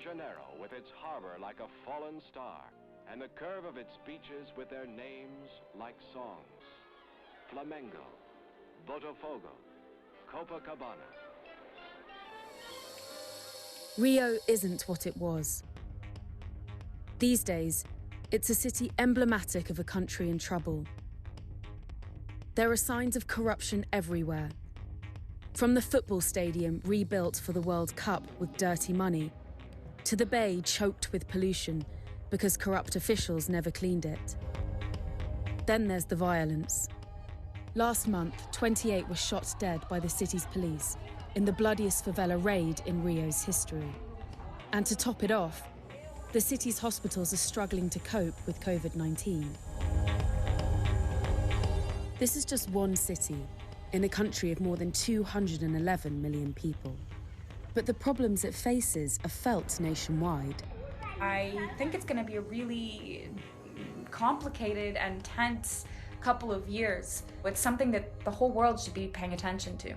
Janeiro with its harbor like a fallen star, and the curve of its beaches with their names like songs. Flamengo, Botafogo, Copacabana. Rio isn't what it was. These days, it's a city emblematic of a country in trouble. There are signs of corruption everywhere. From the football stadium rebuilt for the World Cup with dirty money, to the bay choked with pollution because corrupt officials never cleaned it. Then there's the violence. Last month, 28 were shot dead by the city's police in the bloodiest favela raid in Rio's history. And to top it off, the city's hospitals are struggling to cope with COVID-19. This is just one city in a country of more than 211 million people. But the problems it faces are felt nationwide. I think it's going to be a really complicated and tense couple of years. It's something that the whole world should be paying attention to.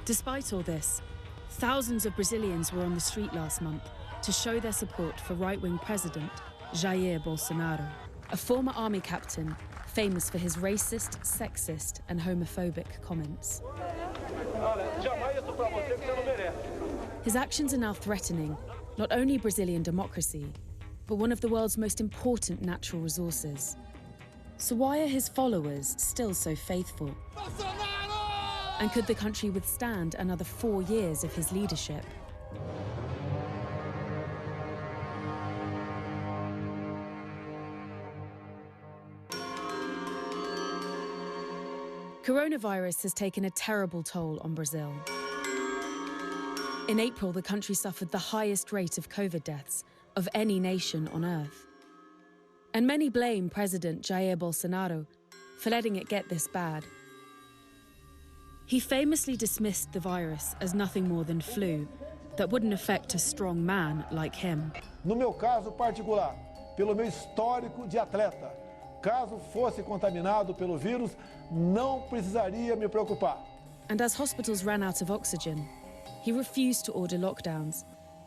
Despite all this, thousands of Brazilians were on the street last month to show their support for right-wing president Jair Bolsonaro, a former army captain famous for his racist, sexist and homophobic comments. His actions are now threatening not only Brazilian democracy, but one of the world's most important natural resources. So why are his followers still so faithful? And could the country withstand another 4 years of his leadership? Coronavirus has taken a terrible toll on Brazil. In April, the country suffered the highest rate of COVID deaths of any nation on Earth. And many blame President Jair Bolsonaro for letting it get this bad. He famously dismissed the virus as nothing more than flu that wouldn't affect a strong man like him. No meu caso particular, pelo meu histórico de atleta, caso fosse contaminado pelo vírus, não precisaria me preocupar. And as hospitals ran out of oxygen, he refused to order lockdowns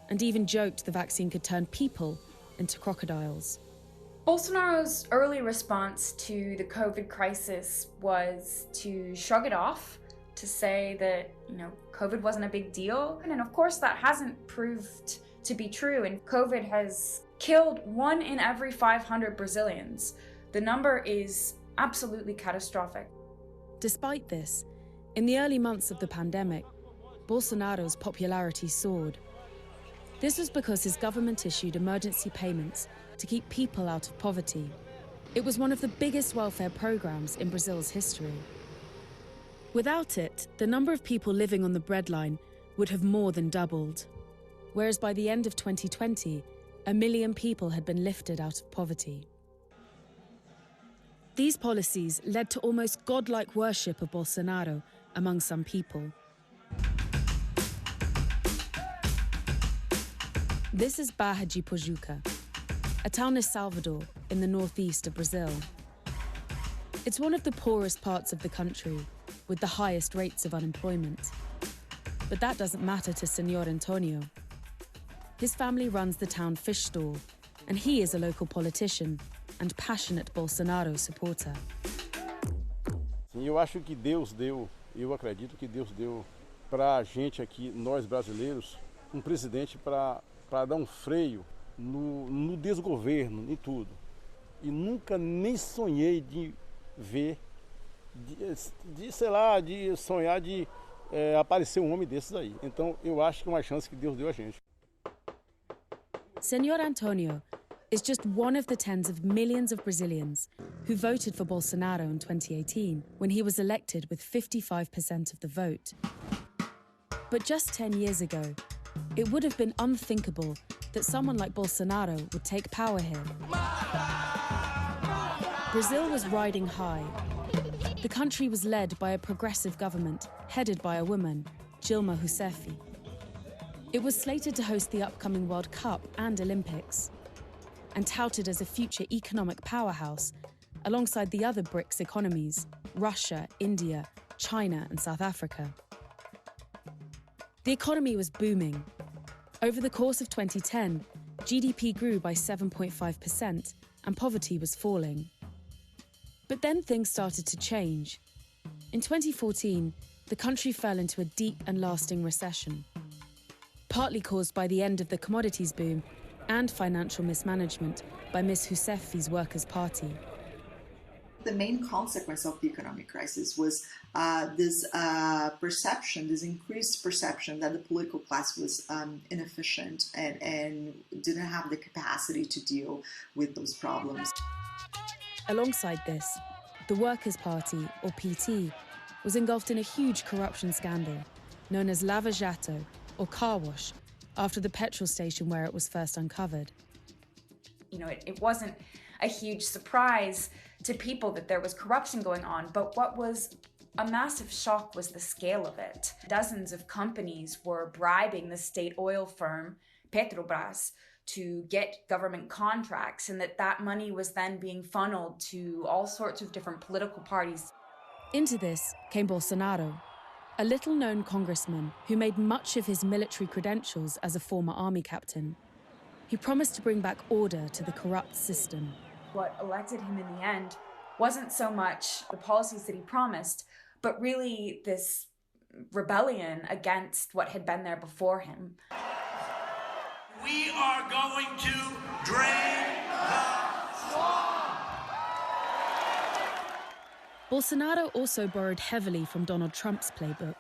and even joked the vaccine could turn people into crocodiles. Bolsonaro's early response to the COVID crisis was to shrug it off, to say that, COVID wasn't a big deal. And of course, that hasn't proved to be true. And COVID has killed 1 in every 500 Brazilians. The number is absolutely catastrophic. Despite this, in the early months of the pandemic, Bolsonaro's popularity soared. This was because his government issued emergency payments to keep people out of poverty. It was one of the biggest welfare programs in Brazil's history. Without it, the number of people living on the breadline would have more than doubled. Whereas by the end of 2020, 1 million people had been lifted out of poverty. These policies led to almost godlike worship of Bolsonaro among some people. This is Barra de Pojuca, a town near Salvador in the northeast of Brazil. It's one of the poorest parts of the country, with the highest rates of unemployment. But that doesn't matter to Senor Antonio. His family runs the town fish stall, and he is a local politician and passionate Bolsonaro supporter. Sim, eu acho que eu acredito que Deus deu para a gente aqui, nós brasileiros, presidente para dar freio no desgoverno, em tudo. E nunca nem sonhei de ver, de sonhar de aparecer homem desses aí. Então eu acho que é uma chance que Deus deu a gente. Senor Antonio is just one of the tens of millions of Brazilians who voted for Bolsonaro in 2018 when he was elected with 55% of the vote. But just 10 years ago, it would have been unthinkable that someone like Bolsonaro would take power here. Brazil was riding high. The country was led by a progressive government headed by a woman, Dilma Rousseff. It was slated to host the upcoming World Cup and Olympics, and touted as a future economic powerhouse alongside the other BRICS economies, Russia, India, China and South Africa. The economy was booming. Over the course of 2010, GDP grew by 7.5% and poverty was falling. But then things started to change. In 2014, the country fell into a deep and lasting recession, partly caused by the end of the commodities boom and financial mismanagement by Ms. Rousseffi's Workers' Party. The main consequence of the economic crisis was this perception, this increased perception that the political class was inefficient and didn't have the capacity to deal with those problems. Alongside this, the Workers' Party, or PT, was engulfed in a huge corruption scandal known as Lava Jato, or car wash, after the petrol station where it was first uncovered. You know, it wasn't a huge surprise to people that there was corruption going on, but what was a massive shock was the scale of it. Dozens of companies were bribing the state oil firm, Petrobras, to get government contracts, and that money was then being funneled to all sorts of different political parties. Into this came Bolsonaro, a little-known congressman who made much of his military credentials as a former army captain. He promised to bring back order to the corrupt system. What elected him in the end wasn't so much the policies that he promised, but really this rebellion against what had been there before him. We are going to drain the swamp. Bolsonaro also borrowed heavily from Donald Trump's playbook.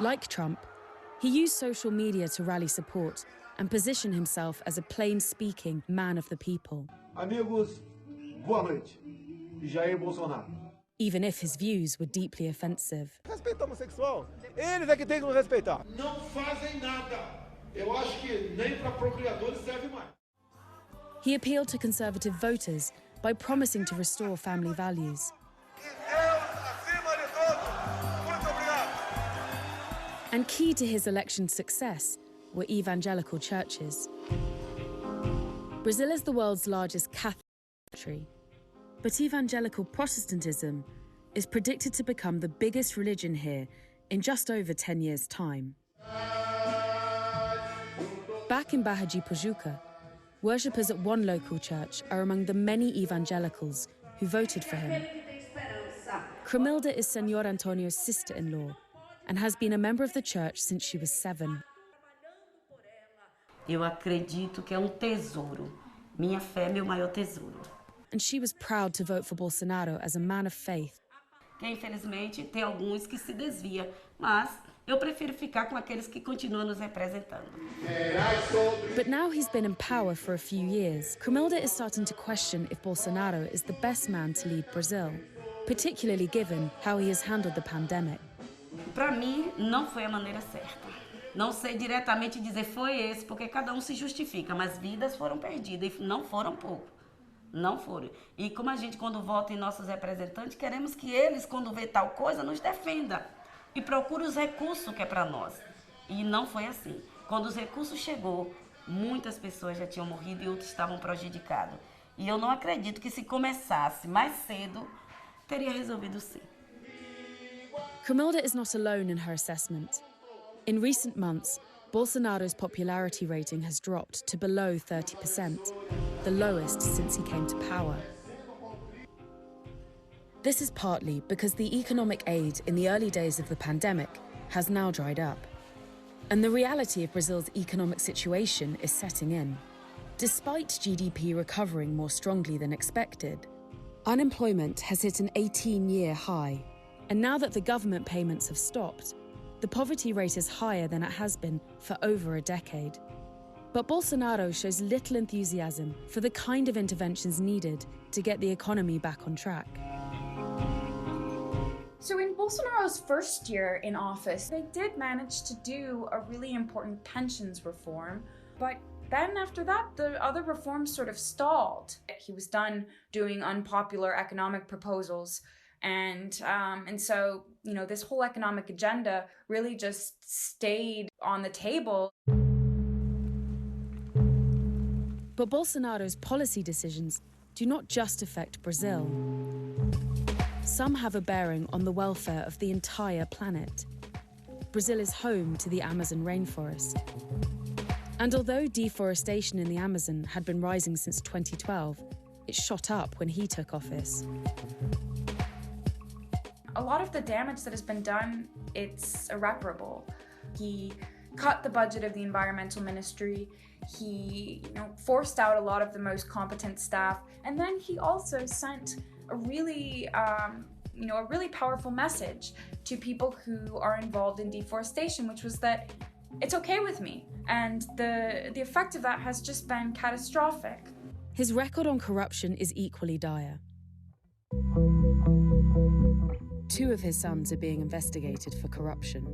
Like Trump, he used social media to rally support and position himself as a plain-speaking man of the people. Amigos, boa noite. Jair Bolsonaro. Even if his views were deeply offensive. Respeito homossexual. Eles é que têm que nos respeitar. Não fazem nada. Eu acho que nem para procriadores serve mais. He appealed to conservative voters by promising to restore family values. And key to his election success were evangelical churches. Brazil is the world's largest Catholic country, but evangelical Protestantism is predicted to become the biggest religion here in just over 10 years' time. Back in Barra de Tijuca, worshippers at one local church are among the many evangelicals who voted for him. Cremilda is Senor Antonio's sister-in-law and has been a member of the church since she was 7. Eu acredito que é tesouro. Minha fé é meu maior tesouro. And she was proud to vote for Bolsonaro as a man of faith. Que infelizmente tem alguns que se desviam, mas eu prefiro ficar com aqueles que continuam nos representando. But now he's been in power for a few years, Cremilda is starting to question if Bolsonaro is the best man to lead Brazil, particularly given how he has handled the pandemic. Para mim, não foi a maneira certa. Não sei diretamente dizer foi esse, porque cada um se justifica, mas vidas foram perdidas e não foram pouco. Não foram. E como a gente, quando vota em nossos representantes, queremos que eles, quando vê tal coisa, nos defenda e procure os recursos que é para nós. E não foi assim. Quando os recursos chegou, muitas pessoas já tinham morrido e outros estavam prejudicados. E eu não acredito que se começasse mais cedo, teria resolvido sim. Cremilda is not alone in her assessment. In recent months, Bolsonaro's popularity rating has dropped to below 30%, the lowest since he came to power. This is partly because the economic aid in the early days of the pandemic has now dried up. And the reality of Brazil's economic situation is setting in. Despite GDP recovering more strongly than expected, unemployment has hit an 18-year high. And now that the government payments have stopped, the poverty rate is higher than it has been for over a decade. But Bolsonaro shows little enthusiasm for the kind of interventions needed to get the economy back on track. So in Bolsonaro's first year in office, they did manage to do a really important pensions reform, but then after that, the other reforms sort of stalled. He was done doing unpopular economic proposals. And so, you know, this whole economic agenda really just stayed on the table. But Bolsonaro's policy decisions do not just affect Brazil. Some have a bearing on the welfare of the entire planet. Brazil is home to the Amazon rainforest. And although deforestation in the Amazon had been rising since 2012, it shot up when he took office. A lot of the damage that has been done, it's irreparable. He cut the budget of the environmental ministry. He, forced out a lot of the most competent staff. And then he also sent a really powerful message to people who are involved in deforestation, which was that it's okay with me. And the effect of that has just been catastrophic. His record on corruption is equally dire. 2 of his sons are being investigated for corruption.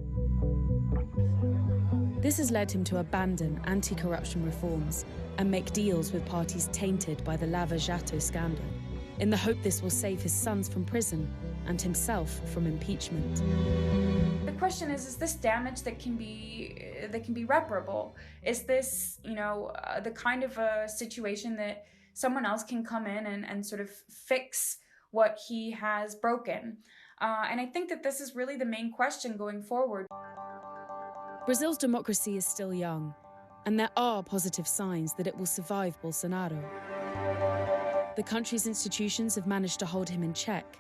This has led him to abandon anti-corruption reforms and make deals with parties tainted by the Lava Jato scandal, in the hope this will save his sons from prison and himself from impeachment. The question is this damage that can be reparable? Is this, the kind of a situation that someone else can come in and sort of fix what he has broken? And I think that this is really the main question going forward. Brazil's democracy is still young, and there are positive signs that it will survive Bolsonaro. The country's institutions have managed to hold him in check.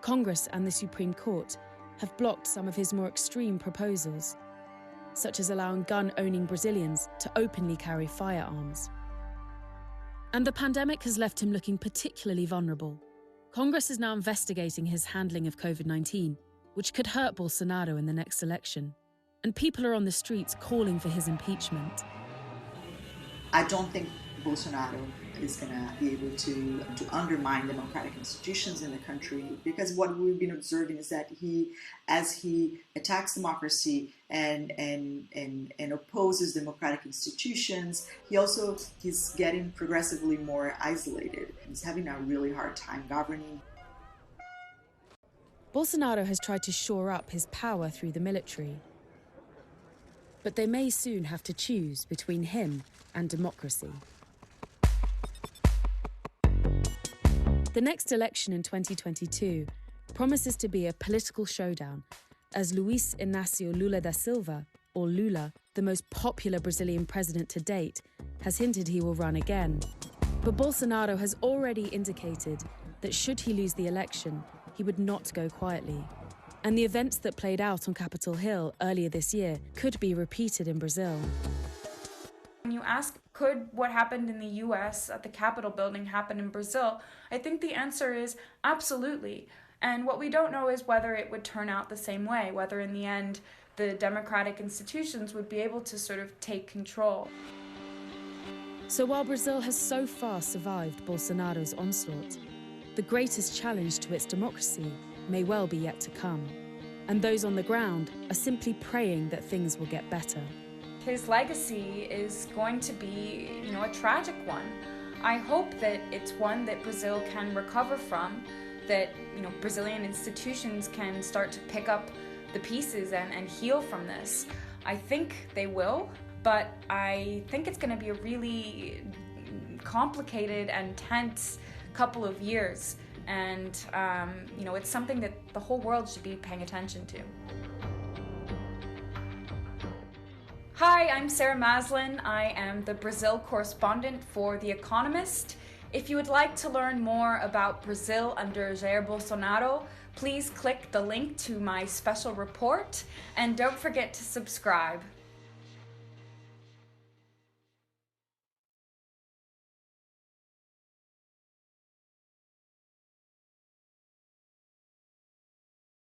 Congress and the Supreme Court have blocked some of his more extreme proposals, such as allowing gun-owning Brazilians to openly carry firearms. And the pandemic has left him looking particularly vulnerable. Congress is now investigating his handling of COVID-19, which could hurt Bolsonaro in the next election. And people are on the streets calling for his impeachment. I don't think Bolsonaro is going to be able to undermine democratic institutions in the country, because what we've been observing is that as he attacks democracy and opposes democratic institutions, he's getting progressively more isolated. He's having a really hard time governing. Bolsonaro has tried to shore up his power through the military. But they may soon have to choose between him and democracy. The next election in 2022 promises to be a political showdown, as Luiz Inácio Lula da Silva, or Lula, the most popular Brazilian president to date, has hinted he will run again. But Bolsonaro has already indicated that should he lose the election, he would not go quietly. And the events that played out on Capitol Hill earlier this year could be repeated in Brazil. When you ask, could what happened in the US at the Capitol building happen in Brazil? I think the answer is absolutely. And what we don't know is whether it would turn out the same way, whether in the end the democratic institutions would be able to sort of take control. So while Brazil has so far survived Bolsonaro's onslaught, the greatest challenge to its democracy may well be yet to come. And those on the ground are simply praying that things will get better. His legacy is going to be, a tragic one. I hope that it's one that Brazil can recover from, that, Brazilian institutions can start to pick up the pieces and heal from this. I think they will, but I think it's going to be a really complicated and tense couple of years. And, it's something that the whole world should be paying attention to. Hi, I'm Sarah Maslin. I am the Brazil correspondent for The Economist. If you would like to learn more about Brazil under Jair Bolsonaro, please click the link to my special report, and don't forget to subscribe.